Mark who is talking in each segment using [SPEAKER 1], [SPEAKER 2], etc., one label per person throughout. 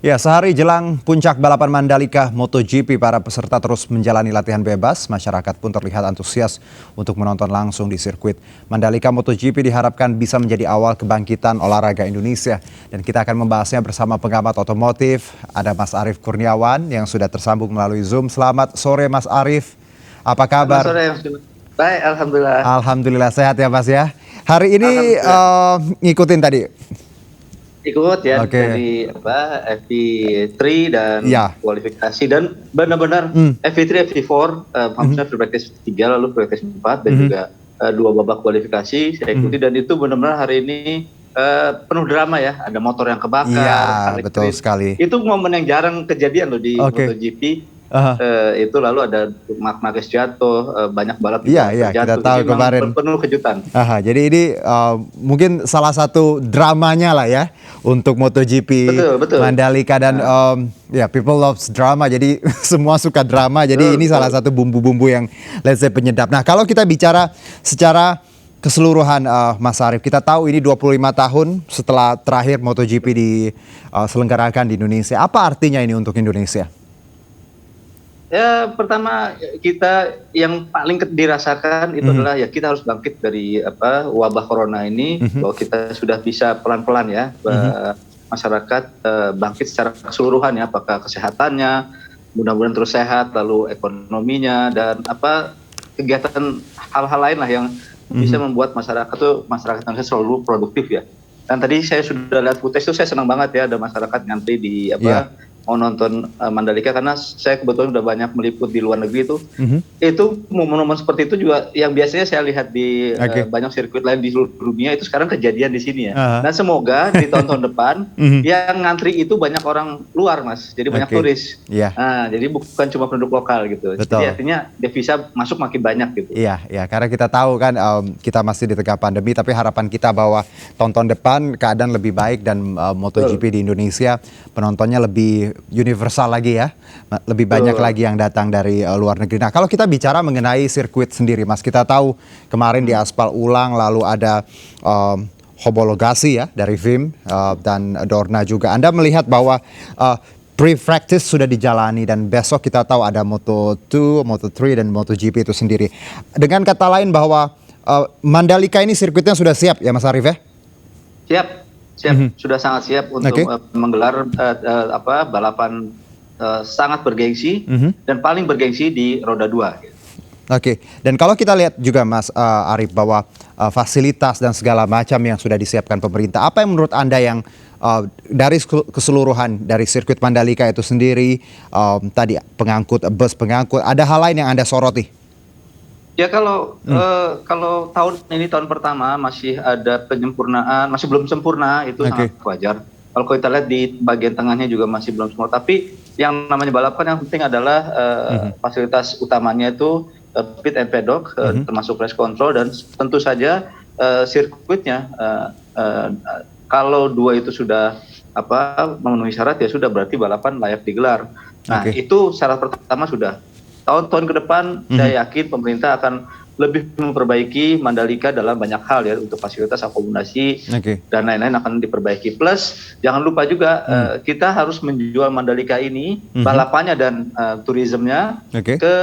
[SPEAKER 1] Ya, sehari jelang puncak balapan Mandalika MotoGP, para peserta terus menjalani latihan bebas. Masyarakat pun terlihat antusias untuk menonton langsung di sirkuit. Mandalika MotoGP diharapkan bisa menjadi awal kebangkitan olahraga Indonesia. Dan kita akan membahasnya bersama pengamat otomotif. Ada Mas Arief Kurniawan yang sudah tersambung melalui Zoom. Selamat sore Mas Arief, apa kabar?
[SPEAKER 2] Selamat sore, baik, alhamdulillah.
[SPEAKER 1] Alhamdulillah sehat ya Mas ya. Hari ini ngikutin tadi.
[SPEAKER 2] Ikut ya
[SPEAKER 1] Oke.
[SPEAKER 2] dari FP3 dan
[SPEAKER 1] Ya.
[SPEAKER 2] kualifikasi, dan benar-benar FP3, FP4, maksudnya free practice 3 lalu free practice 4 dan juga 2 babak kualifikasi saya ikuti, dan itu benar-benar hari ini penuh drama ya. Ada motor yang kebakar.
[SPEAKER 1] Iya, betul sekali.
[SPEAKER 2] Itu momen yang jarang kejadian loh di MotoGP. Itu lalu ada Marc Marquez jatuh, banyak balap
[SPEAKER 1] Iya, kita
[SPEAKER 2] jatuh.
[SPEAKER 1] tahu
[SPEAKER 2] Jadi
[SPEAKER 1] kemarin.
[SPEAKER 2] Penuh kejutan.
[SPEAKER 1] Jadi ini mungkin salah satu dramanya lah ya untuk MotoGP
[SPEAKER 2] Betul.
[SPEAKER 1] Mandalika, dan ya people loves drama, jadi semua suka drama. Jadi ini salah satu bumbu-bumbu yang let's say penyedap. Nah, kalau kita bicara secara keseluruhan Mas Arief, kita tahu ini 25 tahun setelah terakhir MotoGP diselenggarakan di Indonesia. Apa artinya ini untuk Indonesia?
[SPEAKER 2] Ya, pertama kita yang paling dirasakan itu adalah ya kita harus bangkit dari wabah corona ini, bahwa kita sudah bisa pelan-pelan ya masyarakat bangkit secara keseluruhan ya, apakah kesehatannya mudah-mudahan terus sehat, lalu ekonominya, dan kegiatan hal-hal lain lah yang bisa membuat masyarakat Indonesia selalu produktif ya. Dan tadi saya sudah lihat footage itu, saya senang banget ya ada masyarakat ngantri di mau nonton Mandalika, karena saya kebetulan udah banyak meliput di luar negeri itu. Itu momen-momen seperti itu juga yang biasanya saya lihat di banyak sirkuit lain di seluruh dunia, itu sekarang kejadian di sini ya. Dan semoga di tahun-tahun depan yang ngantri itu banyak orang luar, Mas. Jadi banyak turis. Nah, jadi bukan cuma penduduk lokal gitu.
[SPEAKER 1] Betul.
[SPEAKER 2] Jadi artinya devisa masuk makin banyak gitu.
[SPEAKER 1] Iya, karena kita tahu kan kita masih di tengah pandemi, tapi harapan kita bahwa tahun depan keadaan lebih baik dan MotoGP di Indonesia penontonnya lebih universal lagi ya, lebih banyak lagi yang datang dari luar negeri. Nah, kalau kita bicara mengenai sirkuit sendiri, Mas, kita tahu kemarin di aspal ulang, lalu ada homologasi ya dari VIM dan Dorna juga. Anda melihat bahwa pre-practice sudah dijalani, dan besok kita tahu ada Moto2, Moto3 dan MotoGP itu sendiri. Dengan kata lain bahwa Mandalika ini sirkuitnya sudah siap ya Mas Arief ya?
[SPEAKER 2] Siap, sudah sangat siap untuk menggelar balapan sangat bergengsi dan paling bergengsi di roda 2.
[SPEAKER 1] Dan kalau kita lihat juga Mas Arief bahwa fasilitas dan segala macam yang sudah disiapkan pemerintah, apa yang menurut Anda yang dari keseluruhan dari sirkuit Mandalika itu sendiri, tadi bus pengangkut, ada hal lain yang Anda soroti?
[SPEAKER 2] Ya, kalau tahun pertama masih ada penyempurnaan, masih belum sempurna, itu sangat wajar. Kalau kita lihat di bagian tengahnya juga masih belum sempurna, tapi yang namanya balapan yang penting adalah fasilitas utamanya itu pit and paddock, termasuk race control, dan tentu saja sirkuitnya. Kalau 2 itu sudah memenuhi syarat, ya sudah, berarti balapan layak digelar. Nah, itu syarat pertama sudah. Tahun-tahun ke depan saya yakin pemerintah akan lebih memperbaiki Mandalika dalam banyak hal ya, untuk fasilitas akomodasi dan lain-lain akan diperbaiki. Plus jangan lupa juga kita harus menjual Mandalika ini, balapannya dan turismenya ke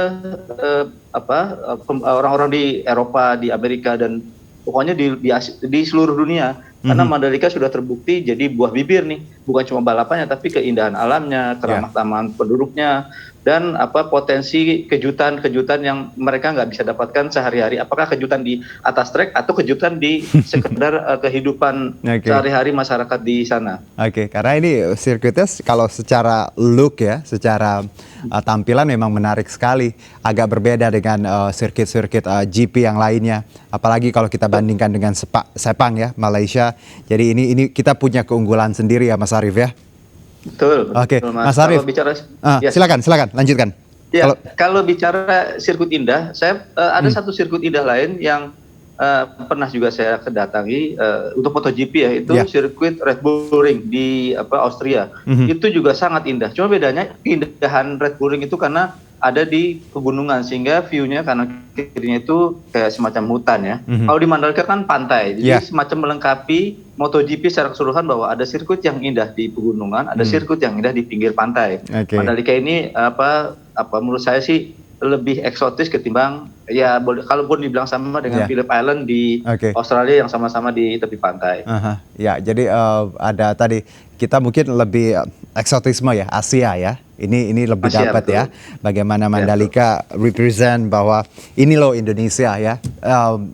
[SPEAKER 2] orang-orang di Eropa, di Amerika, dan pokoknya di seluruh dunia. Karena Mandalika sudah terbukti jadi buah bibir nih, bukan cuma balapannya tapi keindahan alamnya, keramah tamahan penduduknya, dan potensi kejutan-kejutan yang mereka nggak bisa dapatkan sehari-hari. Apakah kejutan di atas trek atau kejutan di sekedar kehidupan sehari-hari masyarakat di sana.
[SPEAKER 1] Karena ini sirkuitnya kalau secara look ya, secara tampilan memang menarik sekali, agak berbeda dengan sirkuit-sirkuit GP yang lainnya. Apalagi kalau kita bandingkan dengan Sepang ya, Malaysia. Jadi ini kita punya keunggulan sendiri ya Mas Arief ya.
[SPEAKER 2] Betul.
[SPEAKER 1] Mas Arief. Silakan lanjutkan.
[SPEAKER 2] Ya, kalau bicara sirkuit indah, saya ada satu sirkuit indah lain yang pernah juga saya kedatangi untuk MotoGP ya, itu
[SPEAKER 1] Ya.
[SPEAKER 2] sirkuit Red Bull Ring di Austria. Itu juga sangat indah. Cuma bedanya keindahan Red Bull Ring itu karena ada di pegunungan sehingga view-nya kanan kirinya itu kayak semacam hutan ya. Kalau di Mandalika kan pantai, jadi semacam melengkapi MotoGP secara keseluruhan bahwa ada sirkuit yang indah di pegunungan, ada sirkuit yang indah di pinggir pantai.
[SPEAKER 1] Oke.
[SPEAKER 2] Mandalika ini menurut saya sih lebih eksotis ketimbang ya kalaupun dibilang sama dengan Phillip Island di Australia yang sama-sama di tepi pantai.
[SPEAKER 1] Ya, jadi ada tadi kita mungkin lebih eksotisme ya, Asia ya. Ini lebih
[SPEAKER 2] Asia,
[SPEAKER 1] dapat
[SPEAKER 2] betul.
[SPEAKER 1] ya. Bagaimana Mandalika represent bahwa ini loh Indonesia ya,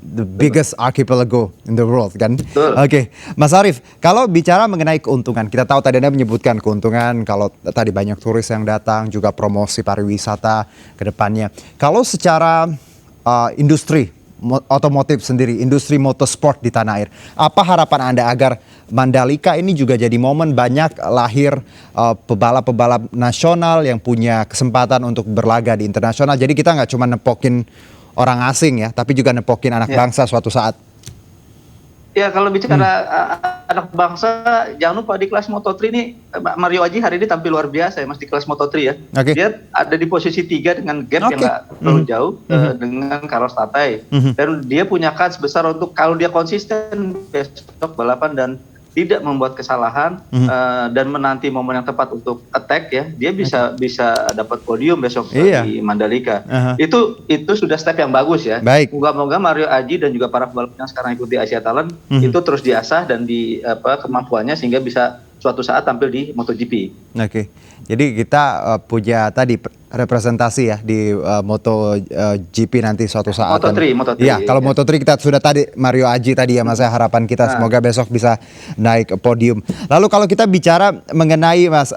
[SPEAKER 1] the biggest archipelago in the world kan. Oke, Mas Arief, kalau bicara mengenai keuntungan, kita tahu tadi Anda menyebutkan keuntungan kalau tadi banyak turis yang datang, juga promosi pariwisata ke depannya. Kalau secara industri otomotif sendiri, industri motorsport di tanah air, apa harapan Anda agar Mandalika ini juga jadi momen banyak lahir pebalap-pebalap nasional yang punya kesempatan untuk berlaga di internasional. Jadi kita nggak cuma nepokin orang asing ya, tapi juga nepokin anak bangsa suatu saat.
[SPEAKER 2] Ya, kalau bicara anak bangsa, jangan lupa di kelas Moto3 ini Mario Aji hari ini tampil luar biasa ya Mas di kelas Moto3 ya. Dia ada di posisi 3 dengan gap yang nggak terlalu jauh dengan Carlos Tatai. Dan dia punya kans besar untuk kalau dia konsisten besok balapan dan tidak membuat kesalahan dan menanti momen yang tepat untuk attack ya, dia bisa dapat podium besok di Mandalika. Itu sudah step yang bagus ya. Moga-moga Mario Aji dan juga para pembalap yang sekarang ikuti Asia Talent itu terus diasah dan di kemampuannya sehingga bisa suatu saat tampil di MotoGP.
[SPEAKER 1] Jadi kita punya tadi representasi ya di MotoGP nanti suatu saat.
[SPEAKER 2] Moto3.
[SPEAKER 1] Ya, kalau Moto3 kita sudah tadi Mario Aji tadi ya Mas, harapan kita semoga besok bisa naik podium. Lalu kalau kita bicara mengenai Mas,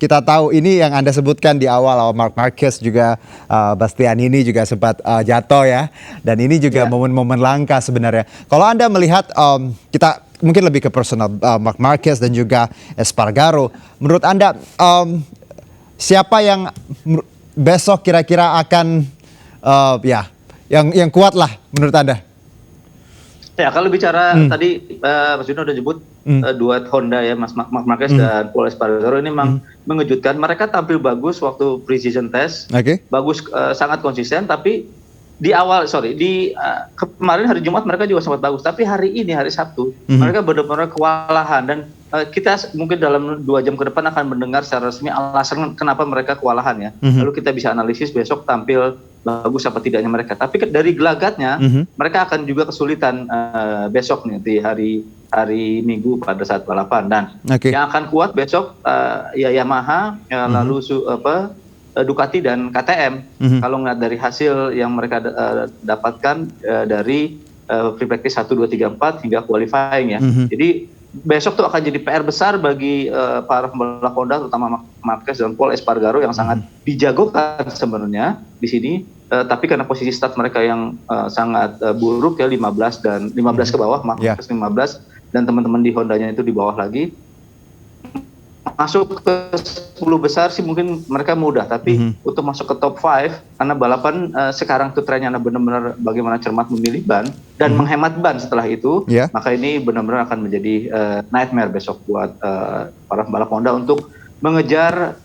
[SPEAKER 1] kita tahu ini yang Anda sebutkan di awal, Marc Marquez juga Bastianini juga sempat jatuh ya. Dan ini juga momen-momen langka sebenarnya. Kalau Anda melihat kita mungkin lebih ke personal, Marc Marquez dan juga Espargaro, menurut Anda siapa yang besok kira-kira akan yang kuat lah menurut Anda?
[SPEAKER 2] Ya, kalau bicara tadi Mas Juno udah nyebut duet Honda ya, Marc Marquez dan Pol Espargaro ini memang mengejutkan. Mereka tampil bagus waktu pre-season test, bagus, sangat konsisten. Tapi kemarin hari Jumat mereka juga sempat bagus. Tapi hari ini hari Sabtu mereka benar-benar kewalahan dan kita mungkin dalam 2 jam ke depan akan mendengar secara resmi alasan kenapa mereka kewalahan ya. Lalu kita bisa analisis besok tampil bagus apa tidaknya mereka. Tapi dari gelagatnya mereka akan juga kesulitan besok nih di hari Minggu pada saat balapan. Dan yang akan kuat besok ya Yamaha, lalu Ducati dan KTM. Kalau ngeliat dari hasil yang mereka dapatkan dari free practice 1, 2, 3, 4 hingga qualifying ya. Jadi besok tuh akan jadi PR besar bagi para pembalap Honda, terutama Marquez dan Pol Espargaro yang sangat dijagokan sebenarnya di sini. Tapi karena posisi start mereka yang sangat buruk ya, 15 ke bawah, Marquez 15 dan teman-teman di Hondanya itu di bawah lagi. Masuk ke 10 besar sih mungkin mereka mudah, tapi untuk masuk ke top 5 karena balapan sekarang tuh trennya benar-benar bagaimana cermat memilih ban dan menghemat ban setelah itu, maka ini benar-benar akan menjadi nightmare besok buat para pembalap Honda untuk mengejar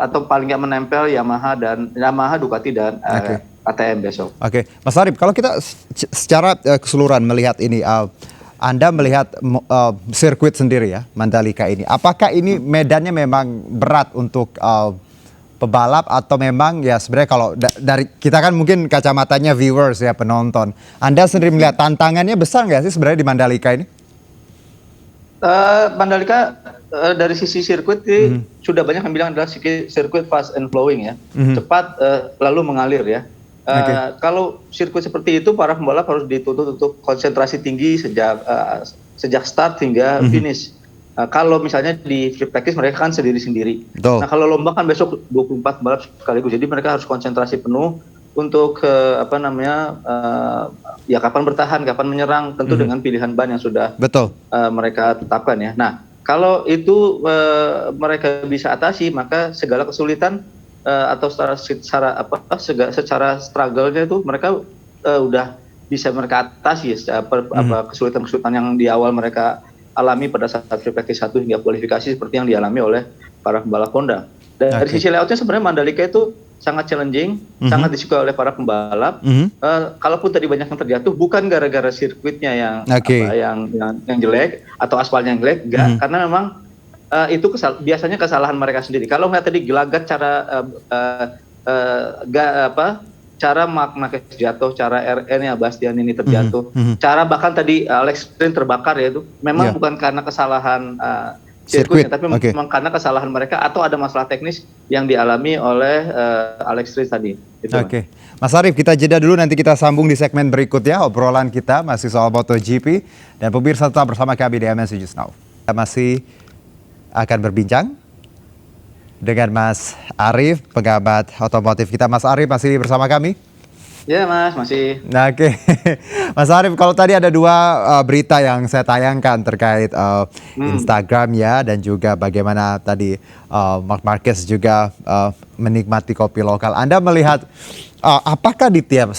[SPEAKER 2] atau paling nggak menempel Yamaha, Ducati dan KTM besok.
[SPEAKER 1] Mas Arief, kalau kita secara keseluruhan melihat ini, Anda melihat sirkuit sendiri ya, Mandalika ini. Apakah ini medannya memang berat untuk pebalap atau memang ya sebenarnya kalau dari kita kan mungkin kacamatanya viewers ya, penonton. Anda sendiri melihat tantangannya besar nggak sih sebenarnya di Mandalika ini?
[SPEAKER 2] Mandalika dari sisi sirkuit sudah banyak yang bilang adalah sirkuit fast and flowing ya. Cepat lalu mengalir ya. Kalau sirkuit seperti itu para pembalap harus dituntut untuk konsentrasi tinggi sejak start hingga finish. Kalau misalnya di free practice mereka kan sendiri-sendiri. Nah, kalau lomba kan besok 24 pembalap sekaligus. Jadi mereka harus konsentrasi penuh untuk ya kapan bertahan, kapan menyerang, tentu dengan pilihan ban yang sudah mereka tetapkan ya. Nah, kalau itu mereka bisa atasi, maka segala kesulitan atau secara struggle-nya itu mereka udah bisa mereka atasi kesulitan-kesulitan yang di awal mereka alami pada saat sirkuit 1 hingga kualifikasi seperti yang dialami oleh para pembalap Honda. Dan dari sisi layoutnya sebenarnya Mandalika itu sangat challenging, sangat disukai oleh para pembalap. Kalaupun tadi banyak yang terjatuh, bukan gara-gara sirkuitnya yang jelek atau aspalnya yang jelek, enggak, karena memang itu biasanya kesalahan mereka sendiri. Kalau nggak tadi gelagat cara Marquez jatuh, cara RN ya Bastian ini terjatuh, cara bahkan tadi Alex Rins terbakar ya itu memang bukan karena kesalahan sirkuitnya, tapi memang karena kesalahan mereka atau ada masalah teknis yang dialami oleh Alex Rins tadi.
[SPEAKER 1] Oke, Mas Arief, kita jeda dulu, nanti kita sambung di segmen berikutnya. Obrolan kita masih soal MotoGP, dan pemirsa tetap bersama kami di MNC Just Now. Kita masih akan berbincang dengan Mas Arief, pengamat otomotif kita. Mas Arief masih bersama kami?
[SPEAKER 2] Ya Mas, masih.
[SPEAKER 1] Nah, oke. Mas Arief, kalau tadi ada dua berita yang saya tayangkan terkait Instagram ya, dan juga bagaimana tadi Marc Marquez juga menikmati kopi lokal. Anda melihat apakah di tiap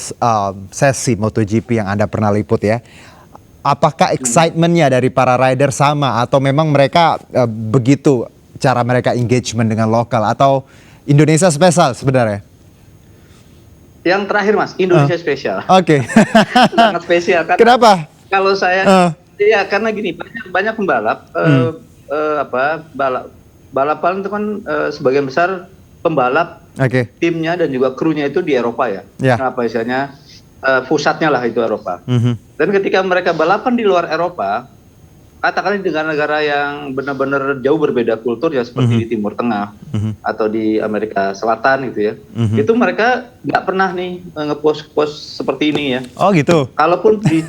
[SPEAKER 1] sesi MotoGP yang Anda pernah liput ya, apakah excitement-nya dari para rider sama, atau memang mereka begitu cara mereka engagement dengan lokal, atau Indonesia spesial sebenarnya?
[SPEAKER 2] Yang terakhir Mas, Indonesia spesial.
[SPEAKER 1] Oke.
[SPEAKER 2] Sangat spesial.
[SPEAKER 1] Kenapa?
[SPEAKER 2] Kalau saya, ya karena gini, banyak pembalap, balapan itu kan sebagian besar pembalap, timnya dan juga krunya itu di Eropa ya. Kenapa istilahnya pusatnya lah itu Eropa. Dan ketika mereka balapan di luar Eropa, katakanlah dengan negara yang benar-benar jauh berbeda kultur ya, seperti di Timur Tengah atau di Amerika Selatan gitu ya, itu mereka nggak pernah nih ngepost seperti ini ya.
[SPEAKER 1] Oh gitu.
[SPEAKER 2] Kalaupun di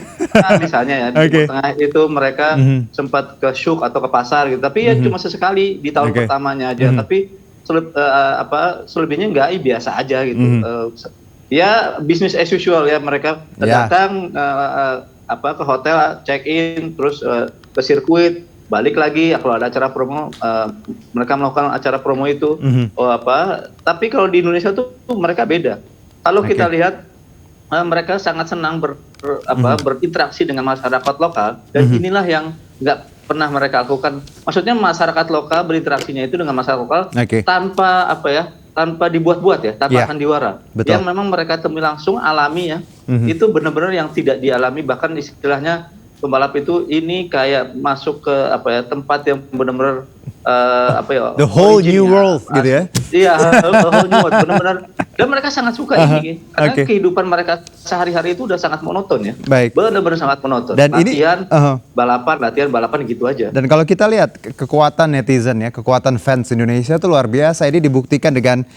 [SPEAKER 2] misalnya ya di Timur Tengah itu mereka sempat ke syuk atau ke pasar gitu, tapi ya cuma sesekali di tahun pertamanya aja. Tapi selebihnya nggak, biasa aja gitu. Ya bisnis as usual ya, mereka datang ke hotel, check in, terus ke sirkuit, balik lagi kalau ada acara promo, mereka melakukan acara promo itu. Tapi kalau di Indonesia tuh mereka beda. Kalau kita lihat mereka sangat senang berinteraksi dengan masyarakat lokal, dan inilah yang nggak pernah mereka lakukan. Maksudnya masyarakat lokal berinteraksinya itu dengan masyarakat lokal tanpa dibuat-buat ya, tanpa sandiwara. Yang memang mereka temui langsung, alami ya. Itu benar-benar yang tidak dialami, bahkan istilahnya pembalap itu ini kayak masuk ke tempat yang benar-benar
[SPEAKER 1] the whole new world gitu ya.
[SPEAKER 2] Iya, the whole new world benar-benar. Dan mereka sangat suka ini karena kehidupan mereka sehari-hari itu udah sangat monoton ya. Benar-benar sangat monoton. Dan latihan, balapan gitu aja. Dan
[SPEAKER 1] kalau kita lihat kekuatan netizen ya, kekuatan fans Indonesia itu luar biasa. Ini dibuktikan dengan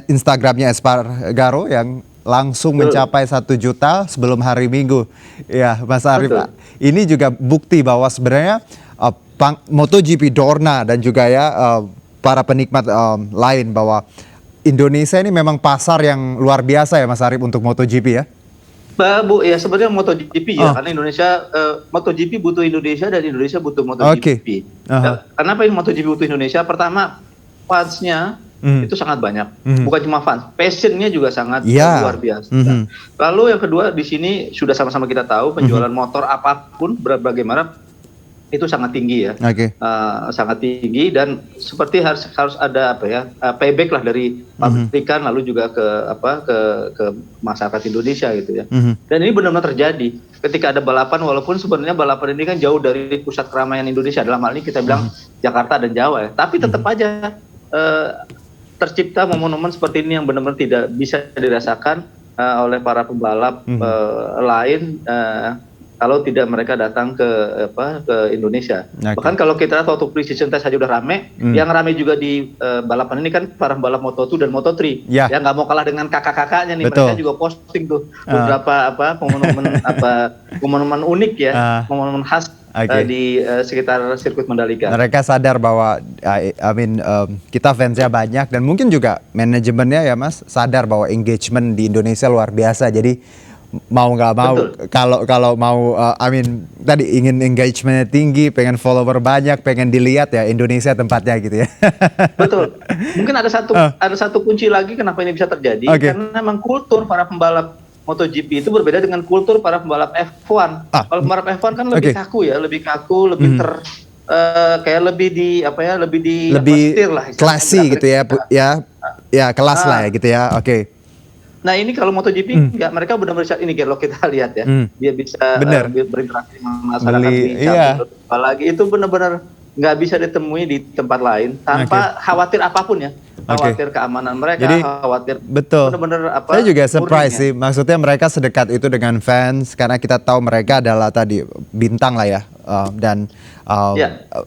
[SPEAKER 1] Instagramnya Espargaro yang langsung mencapai 1 juta sebelum hari Minggu. Ya, Mas Arief, ini juga bukti bahwa sebenarnya MotoGP Dorna dan juga ya para penikmat lain, bahwa Indonesia ini memang pasar yang luar biasa ya Mas Arief untuk MotoGP ya.
[SPEAKER 2] Bu, ya sebenarnya MotoGP ya, karena MotoGP butuh Indonesia dan Indonesia butuh MotoGP. Kenapa ini MotoGP butuh Indonesia? Pertama, fansnya itu sangat banyak, bukan cuma fans, passionnya juga sangat luar biasa. Lalu yang kedua, di sini sudah sama-sama kita tahu penjualan motor apapun bagaimana itu sangat tinggi ya, sangat tinggi, dan seperti harus ada payback lah dari pabrikan lalu juga ke masyarakat Indonesia gitu ya. Dan ini benar-benar terjadi ketika ada balapan, walaupun sebenarnya balapan ini kan jauh dari pusat keramaian Indonesia, dalam hal ini kita bilang Jakarta dan Jawa ya, tapi tetap aja tercipta momen-momen seperti ini yang benar-benar tidak bisa dirasakan oleh para pembalap lain kalau tidak mereka datang ke Indonesia. Bahkan kalau kita lihat waktu pre-season test saja udah rame, yang rame juga di balapan ini kan para pembalap Moto2 dan Moto3. Ya nggak mau kalah dengan kakak-kakaknya nih. Mereka juga posting tuh beberapa momen-momen unik ya, momen-momen khas di sekitar sirkuit Mandalika.
[SPEAKER 1] Mereka sadar bahwa kita fansnya banyak, dan mungkin juga manajemennya ya Mas sadar bahwa engagement di Indonesia luar biasa. Jadi mau nggak mau, kalau mau tadi ingin engagementnya tinggi, pengen follower banyak, pengen dilihat ya, Indonesia tempatnya gitu ya.
[SPEAKER 2] Betul. Mungkin ada satu kunci lagi kenapa ini bisa terjadi, karena memang kultur para pembalap MotoGP itu berbeda dengan kultur para pembalap F1. Kalau pembalap F1 kan lebih kaku ya, lebih kaku, lebih kayak lebih di apa ya, lebih
[SPEAKER 1] setir lah, classy gitu ya, ya kelas lah ya gitu ya. Oke.
[SPEAKER 2] Nah ini kalau MotoGP nggak, mereka benar-benar ini kalau kita lihat ya, dia bisa berinteraksi sama masyarakat, apalagi itu benar-benar nggak bisa ditemui di tempat lain tanpa khawatir apapun ya. Khawatir keamanan mereka, jadi, khawatir benar-benar apa.
[SPEAKER 1] Saya juga surprise sih, maksudnya mereka sedekat itu dengan fans karena kita tahu mereka adalah tadi bintang lah ya, dan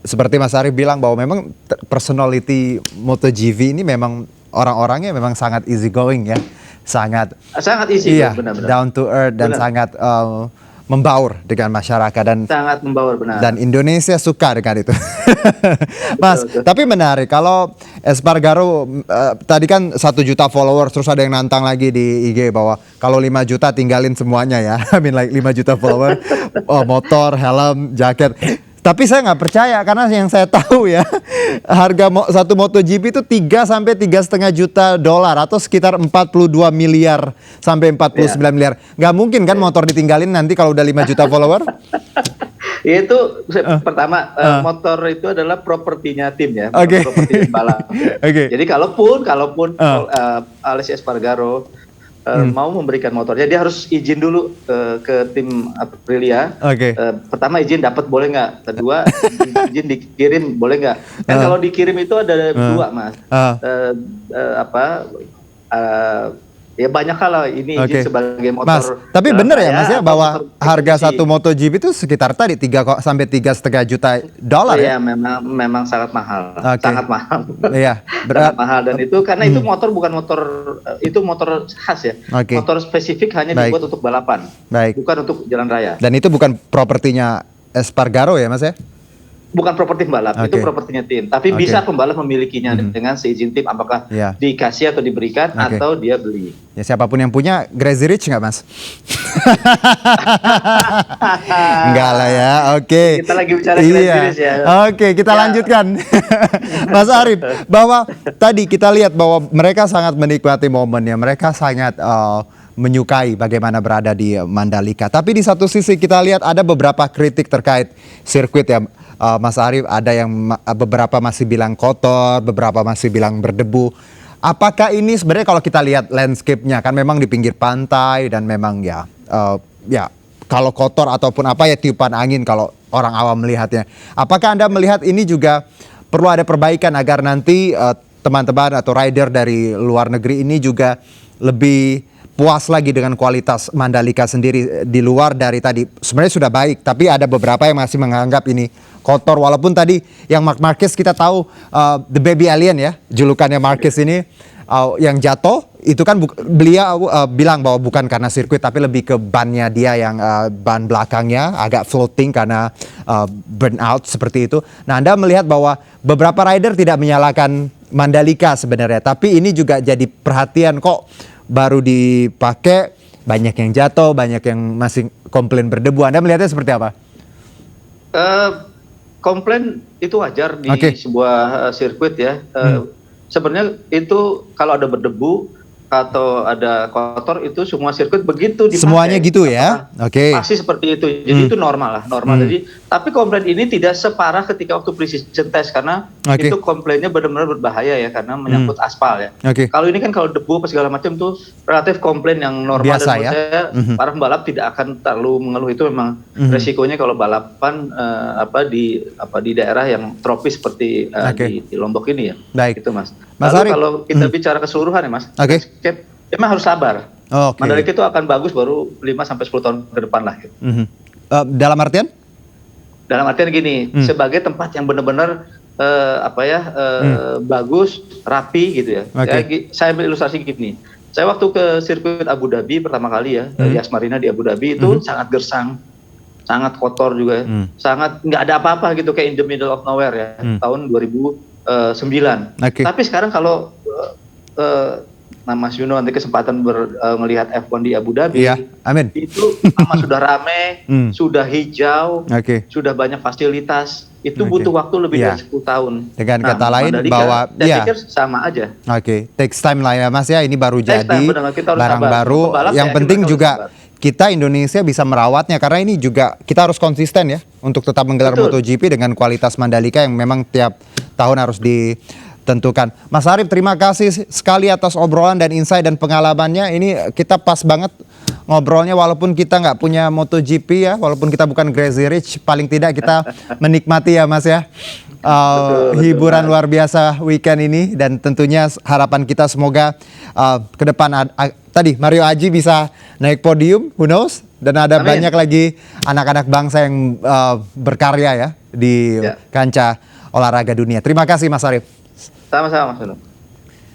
[SPEAKER 1] seperti Mas Arief bilang bahwa memang personality MotoGP ini memang orang-orangnya memang sangat easy going ya, sangat easy, benar-benar down to earth dan sangat membaur dengan masyarakat dan
[SPEAKER 2] sangat membaur, benar.
[SPEAKER 1] Dan Indonesia suka dengan itu. Mas, tapi menarik kalau Espargaro tadi kan 1 juta followers, terus ada yang nantang lagi di IG bahwa kalau 5 juta tinggalin semuanya ya. I mean like 5 juta followers, motor, helm, jaket. Tapi saya nggak percaya karena yang saya tahu ya, harga satu MotoGP itu 3 sampai 3,5 juta dolar atau sekitar 42 miliar sampai 49 miliar. Nggak mungkin kan motor ditinggalin nanti kalau udah 5 juta follower?
[SPEAKER 2] Itu pertama, motor itu adalah propertinya tim ya, properti balap. Jadi kalaupun Aleix Espargaro mau memberikan motornya, dia harus izin dulu ke tim Aprilia. Pertama izin dapat boleh nggak, kedua izin dikirim boleh nggak. Kan kalau dikirim itu ada 2 Mas, ya banyak hal lah ini izin sebagai motor.
[SPEAKER 1] Mas, tapi bener ya Mas ya bahwa harga satu MotoGP itu sekitar tadi 3 sampai 3,5 juta dolar ya?
[SPEAKER 2] Iya, memang sangat mahal, sangat mahal.
[SPEAKER 1] Iya,
[SPEAKER 2] sangat mahal, dan itu karena itu motor bukan motor, itu motor khas ya, motor spesifik hanya dibuat untuk balapan, bukan untuk jalan raya.
[SPEAKER 1] Dan itu bukan propertinya Espargaro ya Mas ya?
[SPEAKER 2] Bukan properti pembalap, itu propertinya tim. Tapi bisa pembalap memilikinya dengan seizin tim, apakah dikasih atau diberikan atau dia beli.
[SPEAKER 1] Ya siapapun yang punya, Crazy Rich nggak Mas? Enggak lah ya,
[SPEAKER 2] Kita lagi bicara Crazy Rich ya.
[SPEAKER 1] Kita lanjutkan. Mas Arief, bahwa tadi kita lihat bahwa mereka sangat menikmati momennya, mereka sangat menyukai bagaimana berada di Mandalika. Tapi di satu sisi kita lihat ada beberapa kritik terkait sirkuit ya. Mas Arief, ada yang beberapa masih bilang kotor, beberapa masih bilang berdebu. Apakah ini sebenarnya kalau kita lihat landscape-nya kan memang di pinggir pantai dan memang ya kalau kotor ataupun apa ya tiupan angin kalau orang awam melihatnya. Apakah Anda melihat ini juga perlu ada perbaikan agar nanti teman-teman atau rider dari luar negeri ini juga lebih puas lagi dengan kualitas Mandalika sendiri di luar dari tadi sebenarnya sudah baik, tapi ada beberapa yang masih menganggap ini kotor, walaupun tadi yang Marc Marquez kita tahu the baby alien ya julukannya Marquez ini yang jatuh itu kan beliau bilang bahwa bukan karena sirkuit tapi lebih ke bannya dia yang ban belakangnya agak floating karena burnout seperti itu. Nah, Anda melihat bahwa beberapa rider tidak menyalahkan Mandalika sebenarnya, tapi ini juga jadi perhatian kok baru dipakai banyak yang jatuh, banyak yang masih komplain berdebu. Anda melihatnya seperti apa?
[SPEAKER 2] Komplain itu wajar di sebuah sirkuit ya. Sebenarnya itu kalau ada berdebu atau ada kotor itu semua sirkuit begitu dipakai.
[SPEAKER 1] Semuanya gitu ya?
[SPEAKER 2] Pasti seperti itu. Jadi itu normal lah, normal. Jadi tapi komplain ini tidak separah ketika waktu precision test karena itu komplainnya benar-benar berbahaya ya karena menyangkut aspal ya. Kalau ini kan kalau debu apa segala macam tuh relatif komplain yang normal.
[SPEAKER 1] Biasa,
[SPEAKER 2] dan saya para pembalap tidak akan terlalu mengeluh, itu memang resikonya kalau balapan di daerah yang tropis seperti di Lombok ini ya. Itu Mas. Lalu kalau kita bicara keseluruhan ya Mas, memang harus sabar. Mandalika itu akan bagus baru 5-10 tahun ke depan lah. Gitu.
[SPEAKER 1] Dalam artian?
[SPEAKER 2] Dalam artian gini, sebagai tempat yang benar-benar bagus, rapi gitu ya. Saya ambil ilustrasi gini. Saya waktu ke sirkuit Abu Dhabi pertama kali ya, Yas Marina di Abu Dhabi itu sangat gersang, sangat kotor juga, sangat nggak ada apa-apa gitu kayak in the middle of nowhere ya. Tahun 2009. Tapi sekarang kalau Mas Yuno nanti kesempatan melihat F1 di Abu Dhabi, itu sudah rame, sudah hijau, sudah banyak fasilitas. itu
[SPEAKER 1] Oke.
[SPEAKER 2] butuh waktu lebih
[SPEAKER 1] Iya.
[SPEAKER 2] dari 10 tahun.
[SPEAKER 1] Dengan
[SPEAKER 2] Nah,
[SPEAKER 1] kata lain
[SPEAKER 2] Mandalika,
[SPEAKER 1] bahwa
[SPEAKER 2] saya
[SPEAKER 1] ya,
[SPEAKER 2] pikir sama aja.
[SPEAKER 1] oke, takes time lah ya Mas ya. Ini baru
[SPEAKER 2] Next
[SPEAKER 1] jadi
[SPEAKER 2] time, benar, kita harus
[SPEAKER 1] barang
[SPEAKER 2] sabar.
[SPEAKER 1] baru.
[SPEAKER 2] Semua pembalap,
[SPEAKER 1] Yang
[SPEAKER 2] saya yakin
[SPEAKER 1] penting
[SPEAKER 2] mereka harus
[SPEAKER 1] juga
[SPEAKER 2] sabar.
[SPEAKER 1] kita Indonesia bisa merawatnya karena ini juga kita harus konsisten ya untuk tetap menggelar
[SPEAKER 2] Betul.
[SPEAKER 1] MotoGP dengan kualitas Mandalika yang memang tiap tahun harus ditentukan. Mas Arif, terima kasih sekali atas obrolan dan insight dan pengalamannya. Ini kita pas banget ngobrolnya walaupun kita nggak punya MotoGP ya, walaupun kita bukan Crazy Rich, paling tidak kita menikmati ya Mas ya.
[SPEAKER 2] Betul,
[SPEAKER 1] Hiburan
[SPEAKER 2] Mas.
[SPEAKER 1] luar biasa weekend ini dan tentunya harapan kita semoga ke depan tadi Mario Aji bisa naik podium, who knows, dan ada
[SPEAKER 2] Amin.
[SPEAKER 1] banyak lagi anak-anak bangsa yang berkarya ya di
[SPEAKER 2] Ya.
[SPEAKER 1] kancah olahraga dunia. Terima kasih Mas Arif.
[SPEAKER 2] Sama-sama, Mas Dono.